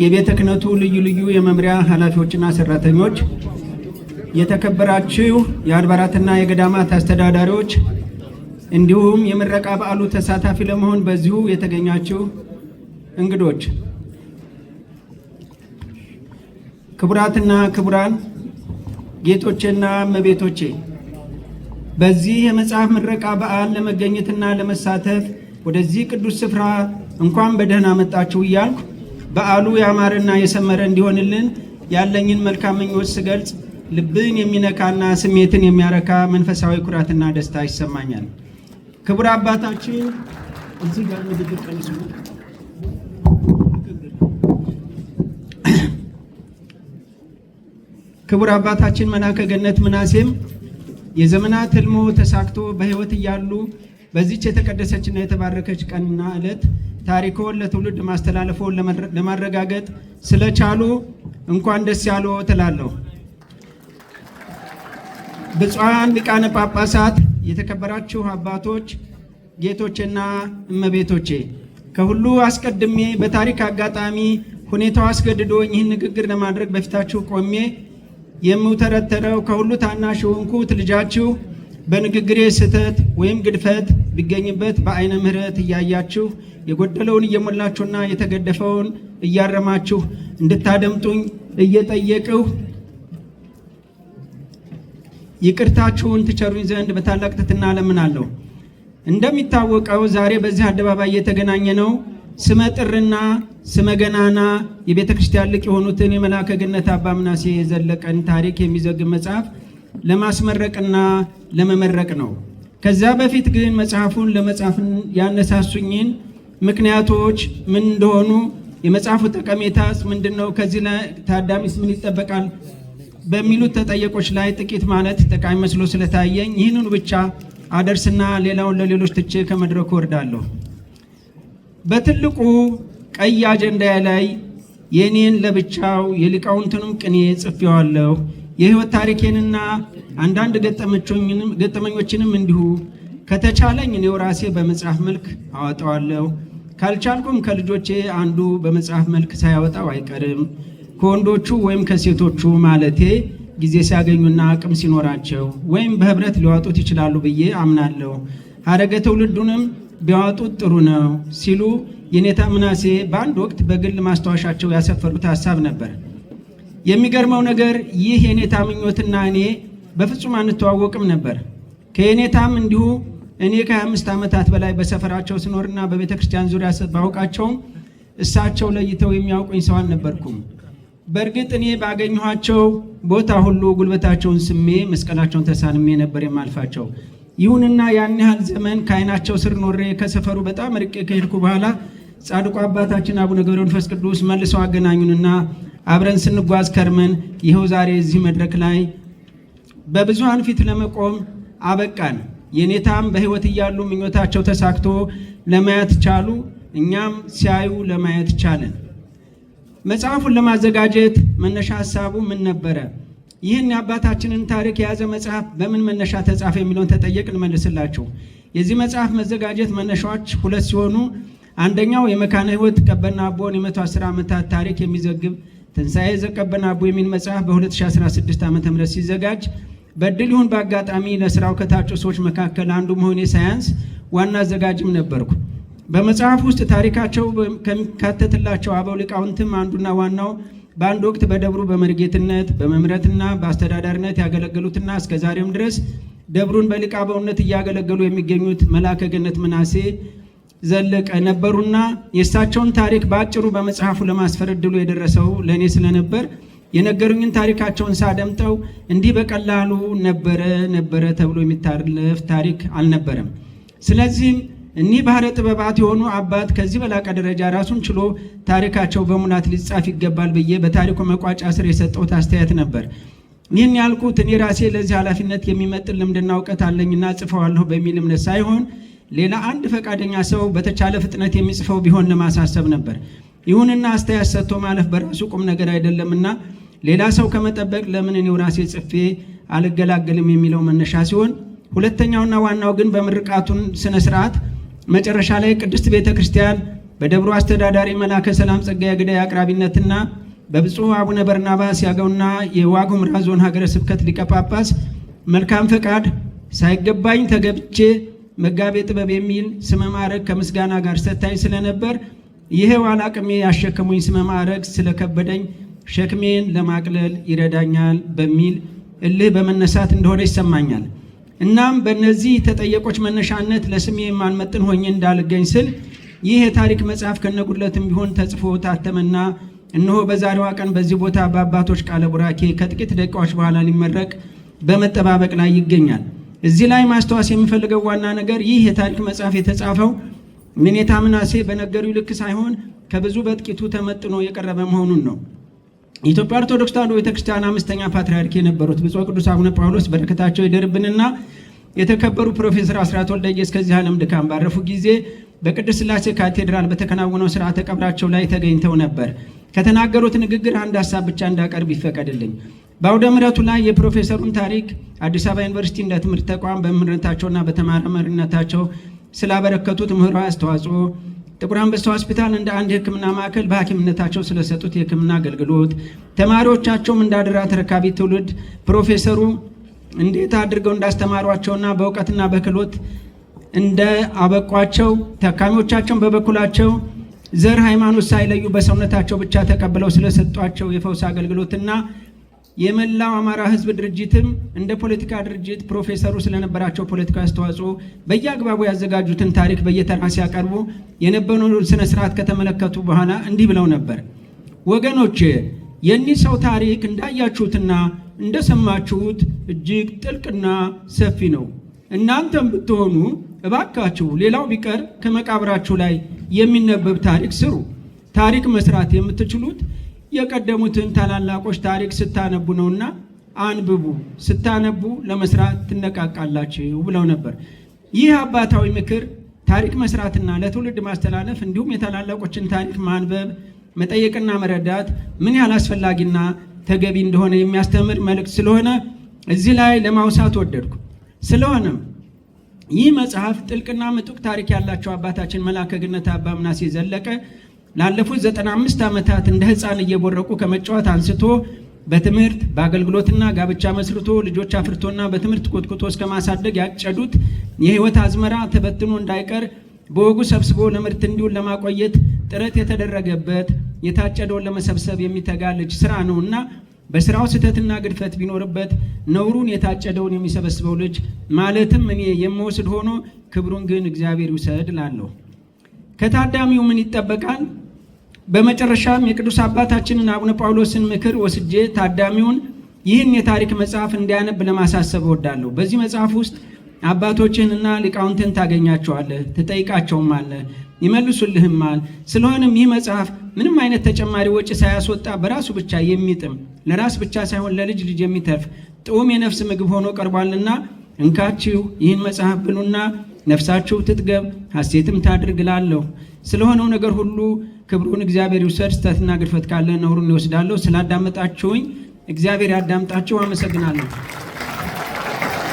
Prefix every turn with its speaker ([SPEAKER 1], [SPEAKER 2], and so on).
[SPEAKER 1] የቤተ ክህነቱ ልዩ ልዩ የመምሪያ ኃላፊዎችና ሰራተኞች፣ የተከበራችሁ የአድባራትና የገዳማት አስተዳዳሪዎች እንዲሁም የምረቃ በዓሉ ተሳታፊ ለመሆን በዚሁ የተገኛችሁ እንግዶች፣ ክቡራትና ክቡራን ጌቶቼና እመቤቶቼ፣ በዚህ የመጽሐፍ ምረቃ በዓል ለመገኘትና ለመሳተፍ ወደዚህ ቅዱስ ስፍራ እንኳን በደህና መጣችሁ እያልኩ በዓሉ ያማረና የሰመረ እንዲሆንልን ያለኝን መልካም ምኞት ስገልጽ ልብን የሚነካና ስሜትን የሚያረካ መንፈሳዊ ኩራትና ደስታ ይሰማኛል። ክቡር አባታችን እዚህ ጋር ንግግር ቀንሱ። ክቡር አባታችን መላከ ገነት ምናሴም የዘመናት ህልሞ ተሳክቶ በህይወት እያሉ በዚች የተቀደሰችና የተባረከች ቀንና ዕለት ታሪኮን ለትውልድ ማስተላለፎን ለማረጋገጥ ስለቻሉ እንኳን ደስ ያለው ትላለሁ። ብፁዓን ሊቃነ ጳጳሳት፣ የተከበራችሁ አባቶች፣ ጌቶችና እመቤቶቼ፣ ከሁሉ አስቀድሜ በታሪክ አጋጣሚ ሁኔታው አስገድዶኝ ይህን ንግግር ለማድረግ በፊታችሁ ቆሜ የምውተረተረው ከሁሉ ታናሽ የሆንኩት ልጃችሁ በንግግሬ ስህተት ወይም ግድፈት ቢገኝበት በአይነ ምሕረት እያያችሁ የጎደለውን እየሞላችሁና የተገደፈውን እያረማችሁ እንድታደምጡኝ እየጠየቅሁ ይቅርታችሁን ትቸሩኝ ዘንድ በታላቅ ትሕትና እለምናለሁ። እንደሚታወቀው ዛሬ በዚህ አደባባይ የተገናኘ ነው ስመ ጥርና ስመ ገናና የቤተ ክርስቲያን ሊቅ የሆኑትን የመልአከ ገነት አባ ምናሴ ዘለቀን ታሪክ የሚዘግብ መጽሐፍ ለማስመረቅና ለመመረቅ ነው። ከዛ በፊት ግን መጽሐፉን ለመጻፍ ያነሳሱኝን ምክንያቶች ምን እንደሆኑ፣ የመጽሐፉ ጠቀሜታስ ምንድነው፣ ከዚህ ላይ ታዳሚስ ምን ይጠበቃል በሚሉት ተጠየቆች ላይ ጥቂት ማለት ጠቃሚ መስሎ ስለታየኝ ይህንኑ ብቻ አደርስና ሌላውን ለሌሎች ትቼ ከመድረኩ ወርዳለሁ። በትልቁ ቀይ አጀንዳ ላይ የኔን ለብቻው የሊቃውንቱንም ቅኔ ጽፌዋለሁ። የህይወት ታሪኬንና አንዳንድ ገጠመኞችንም እንዲሁ ከተቻለኝ እኔው ራሴ በመጽሐፍ መልክ አወጣዋለሁ። ካልቻልኩም ከልጆቼ አንዱ በመጽሐፍ መልክ ሳያወጣው አይቀርም። ከወንዶቹ ወይም ከሴቶቹ ማለቴ ጊዜ ሲያገኙና አቅም ሲኖራቸው ወይም በህብረት ሊዋጡት ይችላሉ ብዬ አምናለሁ። ሀረገ ትውልዱንም ቢያወጡት ጥሩ ነው ሲሉ የኔታ ምናሴ በአንድ ወቅት በግል ማስታወሻቸው ያሰፈሩት ሀሳብ ነበር። የሚገርመው ነገር ይህ የኔታ ምኞትና እኔ በፍጹም አንተዋወቅም ነበር። ከየኔታም እንዲሁ እኔ ከ25 ዓመታት በላይ በሰፈራቸው ስኖርና በቤተ ክርስቲያን ዙሪያ ባውቃቸውም እሳቸው ለይተው የሚያውቁኝ ሰው አልነበርኩም። በእርግጥ እኔ ባገኘኋቸው ቦታ ሁሉ ጉልበታቸውን ስሜ መስቀላቸውን ተሳልሜ ነበር የማልፋቸው። ይሁንና ያን ያህል ዘመን ከዓይናቸው ስር ኖሬ ከሰፈሩ በጣም ርቄ ከሄድኩ በኋላ ጻድቁ አባታችን አቡነ ገብረ መንፈስ ቅዱስ መልሰው አገናኙንና አብረን ስንጓዝ ከርመን ይኸው ዛሬ እዚህ መድረክ ላይ በብዙሃን ፊት ለመቆም አበቃን። የኔታም በህይወት እያሉ ምኞታቸው ተሳክቶ ለማየት ቻሉ፣ እኛም ሲያዩ ለማየት ቻለን። መጽሐፉን ለማዘጋጀት መነሻ ሀሳቡ ምን ነበረ? ይህን የአባታችንን ታሪክ የያዘ መጽሐፍ በምን መነሻ ተጻፈ የሚለውን ተጠየቅ እንመልስላችሁ። የዚህ መጽሐፍ መዘጋጀት መነሻዎች ሁለት ሲሆኑ አንደኛው የመካነ ሕይወት ቀበና አቦን የ110 ዓመታት ታሪክ የሚዘግብ ትንሣኤ ዘቀበና አቦ የሚል መጽሐፍ በ2016 ዓ.ም ሲዘጋጅ በድል ይሁን በአጋጣሚ ለስራው ከታጩ ሰዎች መካከል አንዱ መሆኔ ሳያንስ ዋና አዘጋጅም ነበርኩ። በመጽሐፍ ውስጥ ታሪካቸው ከሚካተትላቸው አበው ሊቃውንትም አንዱና ዋናው በአንድ ወቅት በደብሩ በመርጌትነት በመምረትና በአስተዳዳሪነት ያገለገሉትና እስከዛሬም ድረስ ደብሩን በሊቃውንትነት እያገለገሉ የሚገኙት መላከ ገነት ምናሴ ዘለቀ ነበሩና የእሳቸውን ታሪክ በአጭሩ በመጽሐፉ ለማስፈር ዕድሉ የደረሰው ለእኔ ስለነበር የነገሩኝን ታሪካቸውን ሳደምጠው እንዲህ በቀላሉ ነበረ ተብሎ የሚታለፍ ታሪክ አልነበረም። ስለዚህም እኒህ ባህረ ጥበባት የሆኑ አባት ከዚህ በላቀ ደረጃ ራሱን ችሎ ታሪካቸው በሙላት ሊጻፍ ይገባል ብዬ በታሪኩ መቋጫ ስር የሰጠሁት አስተያየት ነበር። ይህን ያልኩት እኔ ራሴ ለዚህ ኃላፊነት የሚመጥን ልምድና እውቀት አለኝና ጽፈዋለሁ በሚል እምነት ሳይሆን ሌላ አንድ ፈቃደኛ ሰው በተቻለ ፍጥነት የሚጽፈው ቢሆን ለማሳሰብ ነበር። ይሁንና አስተያየት ሰጥቶ ማለፍ በራሱ ቁም ነገር አይደለምና ሌላ ሰው ከመጠበቅ ለምን እኔው ራሴ ጽፌ አልገላገልም የሚለው መነሻ ሲሆን፣ ሁለተኛውና ዋናው ግን በምርቃቱን ስነ ስርዓት መጨረሻ ላይ ቅድስት ቤተ ክርስቲያን በደብሩ አስተዳዳሪ መላከ ሰላም ጸጋዬ ግዳይ አቅራቢነትና በብፁዕ አቡነ በርናባስ ያገውና የዋግኽምራ ዞን ሀገረ ስብከት ሊቀ ጳጳስ መልካም ፈቃድ ሳይገባኝ ተገብቼ መጋቤ ጥበብ የሚል ስመ ማዕረግ ከምስጋና ጋር ሰጥታኝ ስለነበር ይሄው አላቅሜ ያሸከሙኝ ስመ ማዕረግ ስለከበደኝ ሸክሜን ለማቅለል ይረዳኛል በሚል እልህ በመነሳት እንደሆነ ይሰማኛል። እናም በእነዚህ ተጠየቆች መነሻነት ለስሜ የማንመጥን ሆኜ እንዳልገኝ ስል ይህ የታሪክ መጽሐፍ ከነጉድለትም ቢሆን ተጽፎ ታተመና እነሆ በዛሬዋ ቀን በዚህ ቦታ በአባቶች ቃለ ቡራኬ ከጥቂት ደቂቃዎች በኋላ ሊመረቅ በመጠባበቅ ላይ ይገኛል። እዚህ ላይ ማስተዋስ የሚፈልገው ዋና ነገር ይህ የታሪክ መጽሐፍ የተጻፈው ምኔታ ምናሴ በነገሪው ልክ ሳይሆን ከብዙ በጥቂቱ ተመጥኖ የቀረበ መሆኑን ነው። የኢትዮጵያ ኦርቶዶክስ ተዋሕዶ ቤተክርስቲያን 5ኛ ፓትርያርክ የነበሩት ብፁዕ ቅዱስ አቡነ ጳውሎስ በረከታቸው ይደርብንና የተከበሩ ፕሮፌሰር አስራት ወልደየስ ከዚህ ዓለም ድካም ባረፉ ጊዜ በቅድስት ሥላሴ ካቴድራል በተከናወነው ሥርዓተ ቀብራቸው ላይ ተገኝተው ነበር። ከተናገሩት ንግግር አንድ ሀሳብ ብቻ እንዳቀርብ ይፈቀድልኝ። በአውደ ምሕረቱ ላይ የፕሮፌሰሩን ታሪክ አዲስ አበባ ዩኒቨርሲቲ እንደ ትምህርት ተቋም በመምህርነታቸውና በተመራማሪነታቸው ስላበረከቱት ምሁራዊ አስተዋጽኦ፣ ጥቁር አንበሳ ሆስፒታል እንደ አንድ የሕክምና ማዕከል በሐኪምነታቸው ስለሰጡት የሕክምና አገልግሎት፣ ተማሪዎቻቸውም እንዳደራ ተረካቢ ትውልድ ፕሮፌሰሩ እንዴት አድርገው እንዳስተማሯቸውና በእውቀትና በክህሎት እንደ አበቋቸው፣ ተካሚዎቻቸውን በበኩላቸው ዘር ሃይማኖት ሳይለዩ በሰውነታቸው ብቻ ተቀብለው ስለሰጧቸው የፈውስ አገልግሎትና የመላው አማራ ሕዝብ ድርጅትም እንደ ፖለቲካ ድርጅት ፕሮፌሰሩ ስለነበራቸው ፖለቲካዊ አስተዋጽኦ በየአግባቡ ያዘጋጁትን ታሪክ በየተራ ሲያቀርቡ የነበረውን ስነ ስርዓት ከተመለከቱ በኋላ እንዲህ ብለው ነበር። ወገኖች፣ የኒህ ሰው ታሪክ እንዳያችሁትና እንደሰማችሁት እጅግ ጥልቅና ሰፊ ነው። እናንተም ብትሆኑ እባካችሁ ሌላው ቢቀር ከመቃብራችሁ ላይ የሚነበብ ታሪክ ስሩ። ታሪክ መስራት የምትችሉት የቀደሙትን ታላላቆች ታሪክ ስታነቡ ነውና አንብቡ፣ ስታነቡ ለመስራት ትነቃቃላችሁ ብለው ነበር። ይህ አባታዊ ምክር ታሪክ መስራትና ለትውልድ ማስተላለፍ እንዲሁም የታላላቆችን ታሪክ ማንበብ፣ መጠየቅና መረዳት ምን ያህል አስፈላጊና ተገቢ እንደሆነ የሚያስተምር መልእክት ስለሆነ እዚህ ላይ ለማውሳት ወደድኩ። ስለሆነም ይህ መጽሐፍ ጥልቅና ምጡቅ ታሪክ ያላቸው አባታችን መልአከ ገነት አባ ምናሴ ዘለቀ ላለፉት 95 ዓመታት እንደ ሕፃን እየቦረቁ ከመጫወት አንስቶ በትምህርት በአገልግሎትና ጋብቻ መስርቶ ልጆች አፍርቶና በትምህርት ኮትኩቶ እስከ ማሳደግ ያጨዱት የሕይወት አዝመራ ተበትኖ እንዳይቀር በወጉ ሰብስቦ ለምርት እንዲውል ለማቆየት ጥረት የተደረገበት የታጨደውን ለመሰብሰብ የሚተጋ ልጅ ስራ ነውና በስራው ስህተትና ግድፈት ቢኖርበት ነውሩን የታጨደውን የሚሰበስበው ልጅ ማለትም እኔ የምወስድ ሆኖ ክብሩን ግን እግዚአብሔር ይውሰድ እላለሁ። ከታዳሚው ምን ይጠበቃል? በመጨረሻም የቅዱስ አባታችንን አቡነ ጳውሎስን ምክር ወስጄ ታዳሚውን ይህን የታሪክ መጽሐፍ እንዲያነብ ለማሳሰብ እወዳለሁ። በዚህ መጽሐፍ ውስጥ አባቶችንና ሊቃውንትን ታገኛቸዋለህ፣ ትጠይቃቸውማለህ፣ ይመልሱልህማል። ስለሆነም ይህ መጽሐፍ ምንም አይነት ተጨማሪ ወጪ ሳያስወጣ በራሱ ብቻ የሚጥም ለራስ ብቻ ሳይሆን ለልጅ ልጅ የሚተርፍ ጥዑም የነፍስ ምግብ ሆኖ ቀርቧልና እንካችሁ ይህን መጽሐፍ ብሉና ነፍሳችሁ ትጥገብ ሐሴትም ታድርግ እላለሁ። ስለሆነው ነገር ሁሉ ክብሩን እግዚአብሔር ይውሰድ። ስህተትና ግድፈት ካለ ነውሩን ይወስዳለሁ። ስላዳመጣችሁኝ እግዚአብሔር ያዳምጣችሁ። አመሰግናለሁ።